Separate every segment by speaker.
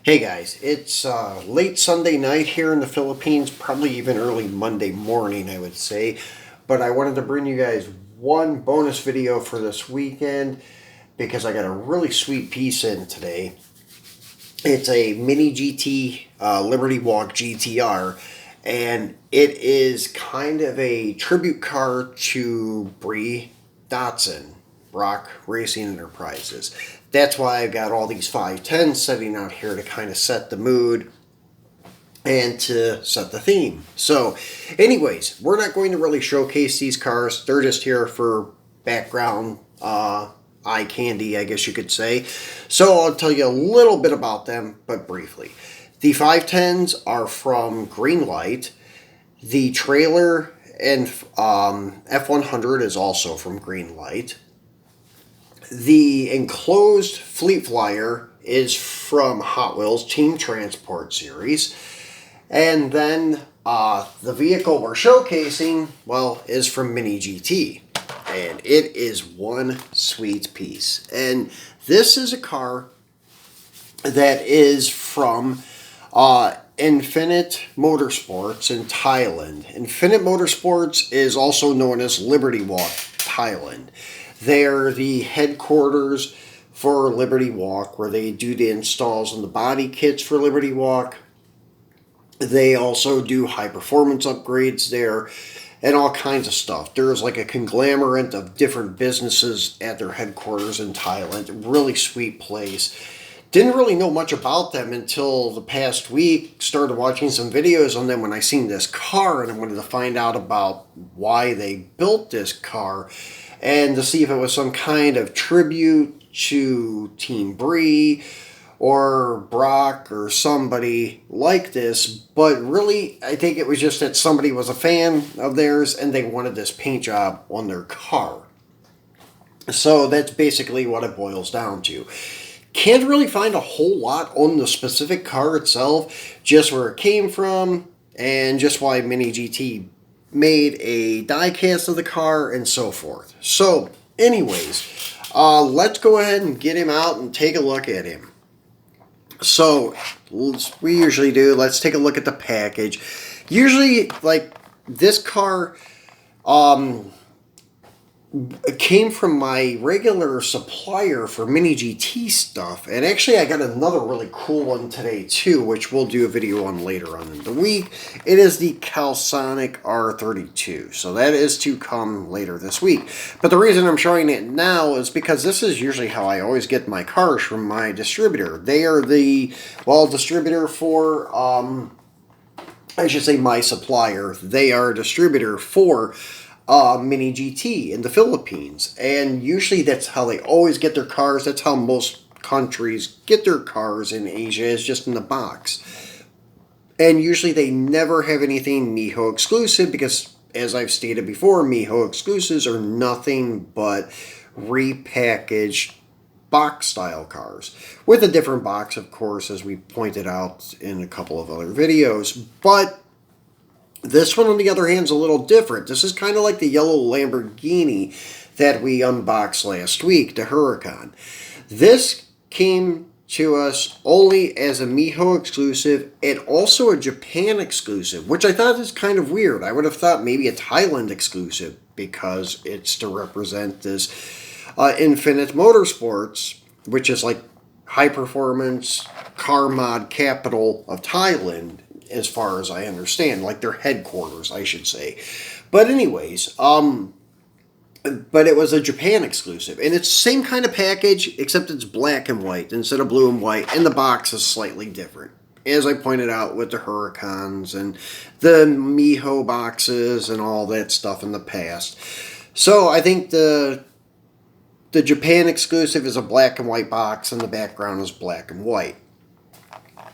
Speaker 1: Hey guys, it's late Sunday night here in the Philippines, probably even early Monday morning, I would say. But I wanted to bring you guys one bonus video for this weekend because I got a really sweet piece in today. It's a Mini GT Liberty Walk GTR, and it is kind of a tribute car to BRE Datsun, Rock Racing Enterprises. That's why I've got all these 510s sitting out here to kind of set the mood and to set the theme. So, anyways, we're not going to really showcase these cars. They're just here for background eye candy, I guess you could say. So I'll tell you a little bit about them, but briefly. The 510s are from Greenlight. The trailer and F100 is also from Greenlight. The enclosed Fleet Flyer is from Hot Wheels Team Transport Series. And then the vehicle we're showcasing, well, is from Mini GT. And it is one sweet piece. And this is a car that is from Infinite Motorsports in Thailand. Infinite Motorsports is also known as Liberty Walk Thailand. They're the headquarters for Liberty Walk, where they do the installs and the body kits for Liberty Walk. They also do high performance upgrades there and all kinds of stuff. There's like a conglomerate of different businesses at their headquarters in Thailand. Really sweet place. Didn't really know much about them until the past week. Started watching some videos on them when I seen this car, and I wanted to find out about why they built this car and to see if it was some kind of tribute to Team BRE or Brock or somebody like this. But really, I think it was just that somebody was a fan of theirs and they wanted this paint job on their car. So that's basically what it boils down to. Can't really find a whole lot on the specific car itself, just where it came from and just why Mini GT made a die cast of the car and so forth. So anyways, let's go ahead and get him out and take a look at him. So we usually do, let's take a look at the package. Usually, like, this car it came from my regular supplier for Mini GT stuff, and actually I got another really cool one today too, which we'll do a video on later on in the week. It is the Calsonic R32, so that is to come later this week. But the reason I'm showing it now is because this is usually how I always get my cars from my distributor. They are the, well, distributor for, I should say my supplier. They are a distributor for Mini GT in the Philippines, and usually that's how they always get their cars. That's how most countries get their cars in Asia, is just in the box. And usually they never have anything Mijo exclusive because, as I've stated before, Mijo exclusives are nothing but repackaged box style cars with a different box, of course, as we pointed out in a couple of other videos. But this one, on the other hand, is a little different. This is kind of like the yellow Lamborghini that we unboxed last week, the Huracan. This came to us only as a Mijo exclusive and also a Japan exclusive, which I thought is kind of weird. I would have thought maybe a Thailand exclusive because it's to represent this Infinite Motorsports, which is like high performance car mod capital of Thailand, as far as I understand, like their headquarters, I should say. But anyways, but it was a Japan exclusive, and it's the same kind of package, except it's black and white instead of blue and white, and the box is slightly different. As I pointed out with the Huracans and the Mijo boxes and all that stuff in the past. So I think the Japan exclusive is a black and white box, and the background is black and white.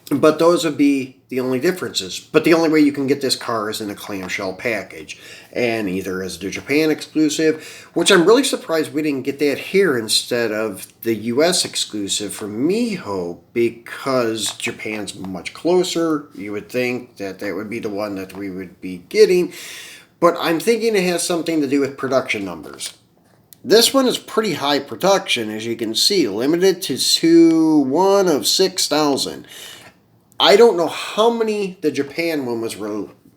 Speaker 1: But those would be the only differences. But the only way you can get this car is in a clamshell package, and either as the Japan exclusive, which I'm really surprised we didn't get that here instead of the US exclusive from Mijo, because Japan's much closer. You would think that that would be the one that we would be getting, but I'm thinking it has something to do with production numbers. This one is pretty high production, as you can see, limited to one of 6,000. I don't know how many the Japan one was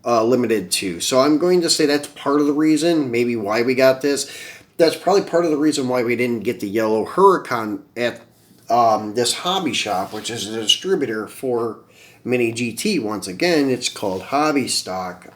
Speaker 1: limited to. So I'm going to say that's part of the reason, maybe why we got this. That's probably part of the reason why we didn't get the yellow Huracan at this hobby shop, which is a distributor for Mini GT. Once again, it's called Hobby Stock.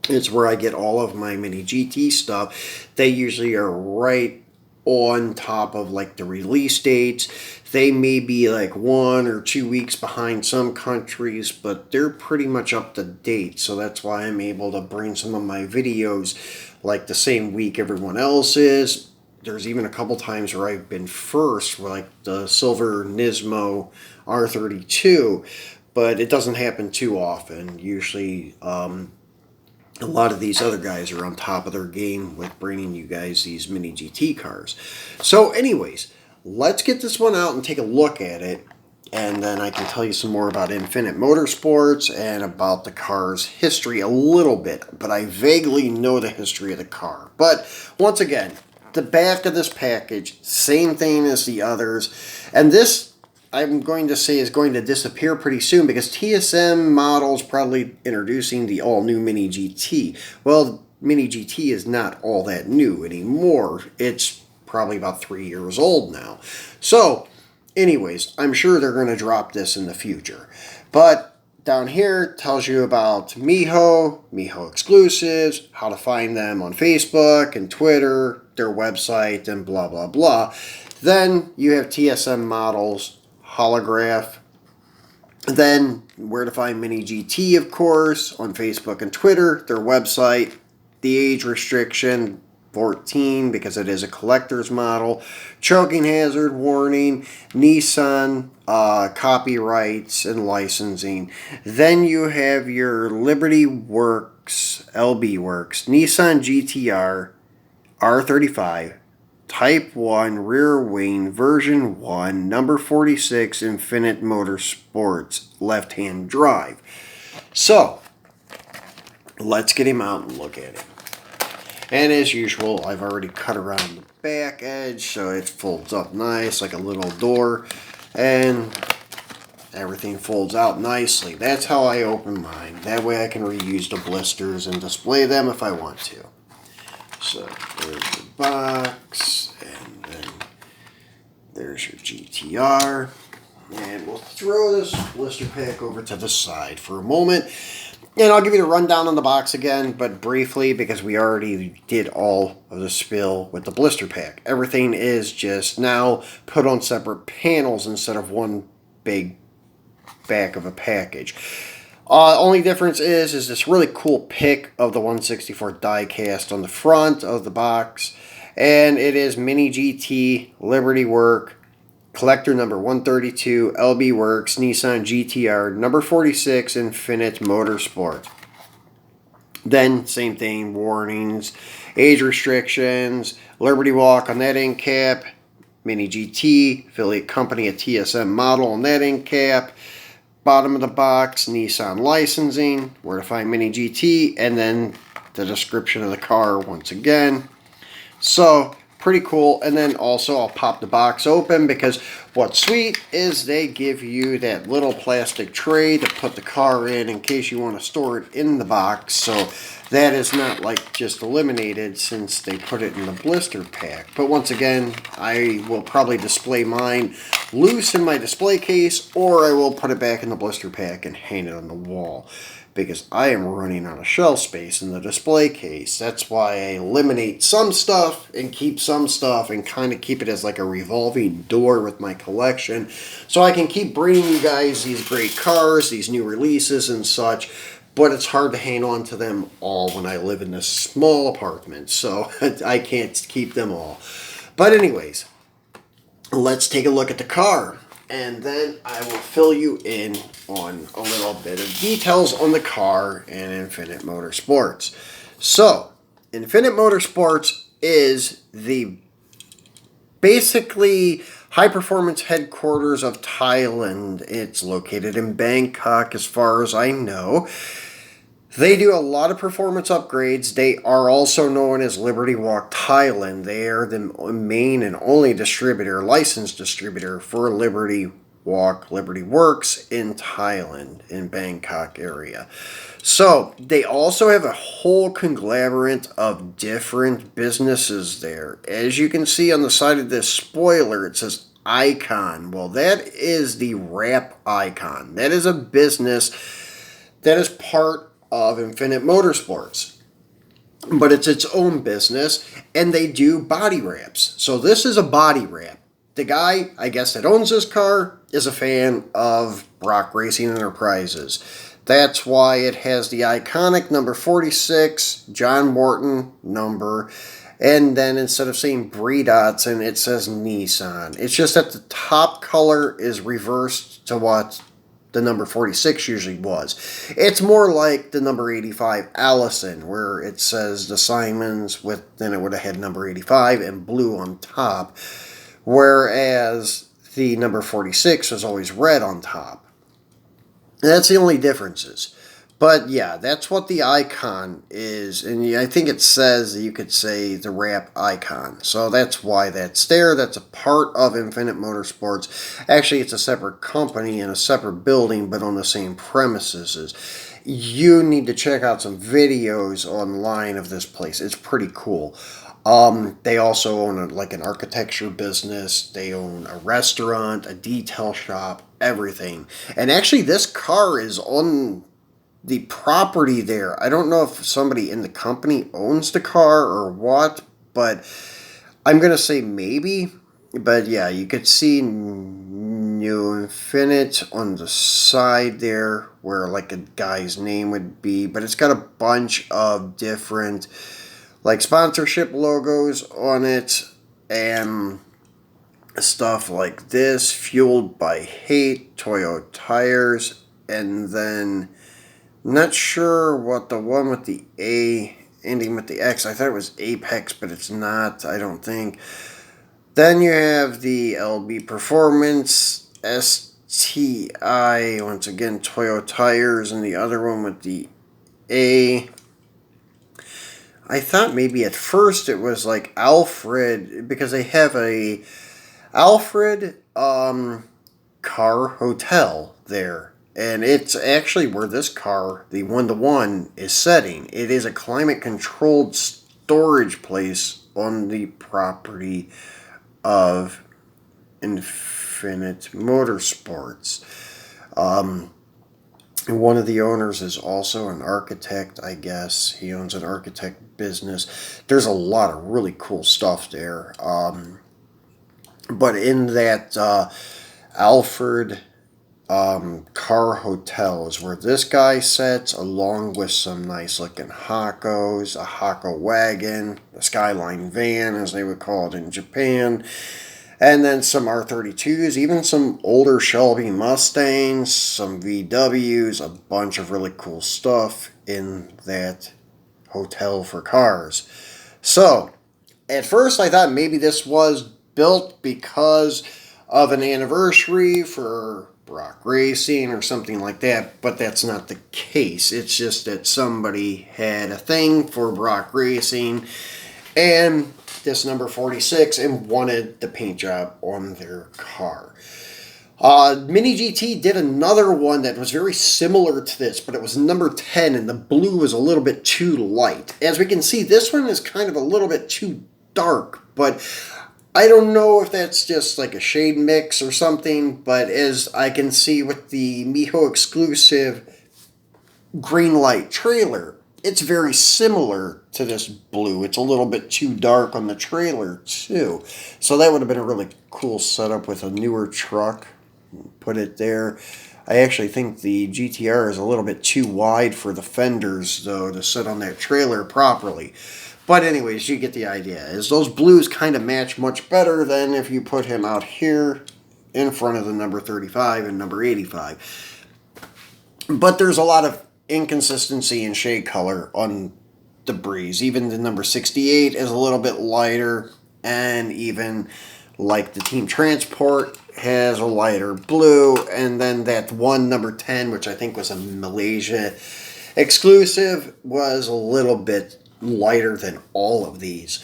Speaker 1: It's where I get all of my Mini GT stuff. They usually are right on top of like the release dates. They may be like 1 or 2 weeks behind some countries, but they're pretty much up to date. So that's why I'm able to bring some of my videos like the same week everyone else is. There's even a couple times where I've been first, like the silver Nismo R32, but it doesn't happen too often. Usually, a lot of these other guys are on top of their game with bringing you guys these Mini GT cars. So anyways, let's get this one out and take a look at it, and then I can tell you some more about Infinite Motorsports and about the car's history a little bit, but I vaguely know the history of the car. But once again, the back of this package, same thing as the others, and this I'm going to say is going to disappear pretty soon because TSM Models probably introducing the all-new Mini GT. Well, Mini GT is not all that new anymore. It's probably about 3 years old now. So, anyways, I'm sure they're going to drop this in the future. But down here tells you about Mijo, Mijo exclusives, how to find them on Facebook and Twitter, their website, and blah, blah, blah. Then you have TSM Models, holograph. Then where to find Mini GT, of course, on Facebook and Twitter, their website, the age restriction, 14, because it is a collector's model, choking hazard warning, Nissan, copyrights and licensing. Then you have your Liberty Works, LB Works, Nissan GTR R35, Type 1 rear wing version 1 number 46 Infinite Motorsports left-hand drive. So let's get him out and look at it. And as usual, I've already cut around the back edge so it folds up nice like a little door, and everything folds out nicely. That's how I open mine. That way I can reuse the blisters and display them if I want to. So there's the box, and then there's your GTR. And we'll throw this blister pack over to the side for a moment. And I'll give you the rundown on the box again, but briefly, because we already did all of the spill with the blister pack. Everything is just now put on separate panels instead of one big back of a package. Only difference is this really cool pic of the 164 die cast on the front of the box. And it is Mini GT, Liberty Work, collector number 132, LB Works, Nissan GTR, number 46, Infinite Motorsport. Then, same thing, warnings, age restrictions, Liberty Walk on that end cap, Mini GT, affiliate company, a TSM model on that end cap. Bottom of the box, Nissan licensing, where to find Mini GT, and then the description of the car once again. So, pretty cool. And then also I'll pop the box open because what's sweet is they give you that little plastic tray to put the car in case you want to store it in the box. So that is not like just eliminated since they put it in the blister pack. But once again, I will probably display mine loose in my display case, or I will put it back in the blister pack and hang it on the wall, because I am running out of shelf space in the display case. That's why I eliminate some stuff and keep some stuff and kind of keep it as like a revolving door with my collection, so I can keep bringing you guys these great cars, these new releases and such, but it's hard to hang on to them all when I live in this small apartment, so I can't keep them all. But anyways, let's take a look at the car, and then I will fill you in on a little bit of details on the car and Infinite Motorsports. So, Infinite Motorsports is the basically high-performance headquarters of Thailand. It's located in Bangkok, as far as I know. They do a lot of performance upgrades. They are also known as Liberty Walk Thailand. They are the main and only distributor, licensed distributor for Liberty Walk Liberty Works in Thailand, in Bangkok area. So they also have a whole conglomerate of different businesses there. As you can see on the side of this spoiler, it says Icon. Well, that is the Wrap Icon. That is a business that is part of Infinite Motorsports. But it's its own business, and they do body wraps. So this is a body wrap. The guy, I guess, that owns this car is a fan of Brock Racing Enterprises. That's why it has the iconic number 46, John Morton number, and then instead of saying BRE Datsun, it says Nissan. It's just that the top color is reversed to what the number 46 usually was. It's more like the number 85 Allison, where it says the Simons with, then it would have had number 85 and blue on top, whereas the number 46 was always red on top. That's the only differences. But yeah, that's what the icon is. And I think it says, you could say, the Wrap Icon. So that's why that's there. That's a part of Infinite Motorsports. Actually, it's a separate company in a separate building, but on the same premises. You need to check out some videos online of this place. It's pretty cool. They also own an architecture business. They own a restaurant, a detail shop, everything. And actually, this car is on the property there. I don't know if somebody in the company owns the car or what, but I'm going to say maybe. But yeah, you could see New Infinite on the side there where like a guy's name would be, but it's got a bunch of different like sponsorship logos on it and stuff like this. Fueled by Hate, Toyo Tires, and then not sure what the one with the A ending with the X. I thought it was Apex, but it's not, I don't think. Then you have the LB Performance, STI, once again, Toyo Tires, and the other one with the A. I thought maybe at first it was like Alfred, because they have a Alfred car hotel there. And it's actually where this car, the 1-to-1, is setting. It is a climate-controlled storage place on the property of Infinite Motorsports. One of the owners is also an architect, I guess. He owns an architect business. There's a lot of really cool stuff there. But in that Alfred car hotel is where this guy sets, along with some nice looking Hakos, a Hako wagon, a Skyline van as they would call it in Japan, and then some R32s, even some older Shelby Mustangs, some VWs, a bunch of really cool stuff in that hotel for cars. So at first I thought maybe this was built because of an anniversary for Brock Racing or something like that, but that's not the case. It's just that somebody had a thing for Brock Racing and this number 46 and wanted the paint job on their car. Mini GT did another one that was very similar to this, but it was number 10 and the blue was a little bit too light. As we can see, this one is kind of a little bit too dark, but I don't know if that's just like a shade mix or something, but as I can see with the Mijo exclusive green light trailer, it's very similar to this blue. It's a little bit too dark on the trailer too. So that would have been a really cool setup with a newer truck. Put it there. I actually think the GTR is a little bit too wide for the fenders though to sit on that trailer properly. But anyways, you get the idea. Is those blues kind of match much better than if you put him out here in front of the number 35 and number 85. But there's a lot of inconsistency in shade color on the BREs. Even the number 68 is a little bit lighter, and even like the Team Transport has a lighter blue, and then that one number 10, which I think was a Malaysia exclusive, was a little bit lighter than all of these.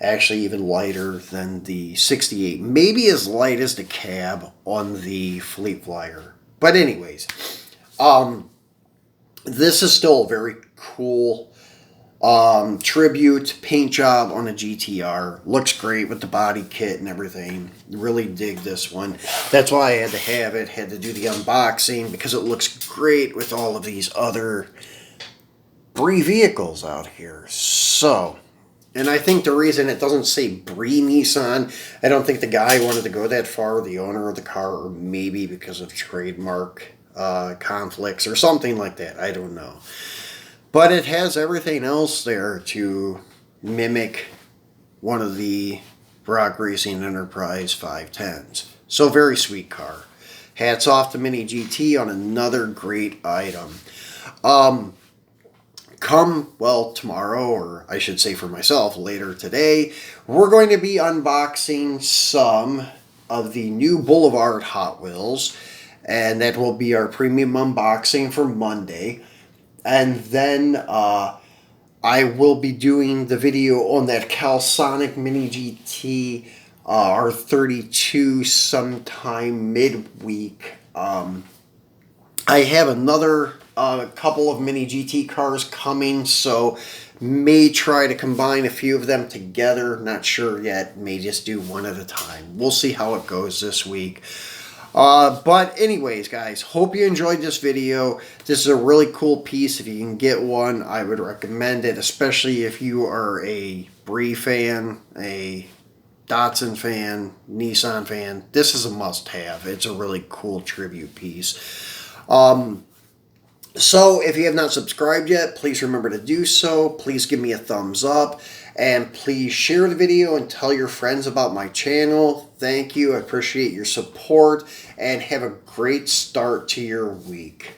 Speaker 1: Actually even lighter than the 68. Maybe as light as the cab on the Fleet Flyer. But anyways, this is still a very cool tribute paint job on a GTR. Looks great with the body kit and everything. Really dig this one. That's why I had to have it. Had to do the unboxing because it looks great with all of these other BRE vehicles out here. So, and I think the reason it doesn't say BRE Nissan, I don't think the guy wanted to go that far, the owner of the car, or maybe because of trademark conflicts or something like that. I don't know. But it has everything else there to mimic one of the Rock Racing Enterprise 510s. So very sweet car. Hats off to Mini GT on another great item. Tomorrow, or I should say for myself, later today, we're going to be unboxing some of the new Boulevard Hot Wheels. And that will be our premium unboxing for Monday. And then I will be doing the video on that Calisonic Mini GT R32 sometime midweek. I have another couple of Mini GT cars coming, so may try to combine a few of them together. Not sure yet. May just do one at a time. We'll see how it goes this week. But anyways, guys, hope you enjoyed this video. This is a really cool piece. If you can get one, I would recommend it, especially if you are a BRE fan, a Datsun fan, Nissan fan. This is a must-have. It's a really cool tribute piece. So if you have not subscribed yet, please remember to do so. Please give me a thumbs up. And please share the video and tell your friends about my channel. Thank you. I appreciate your support. And have a great start to your week.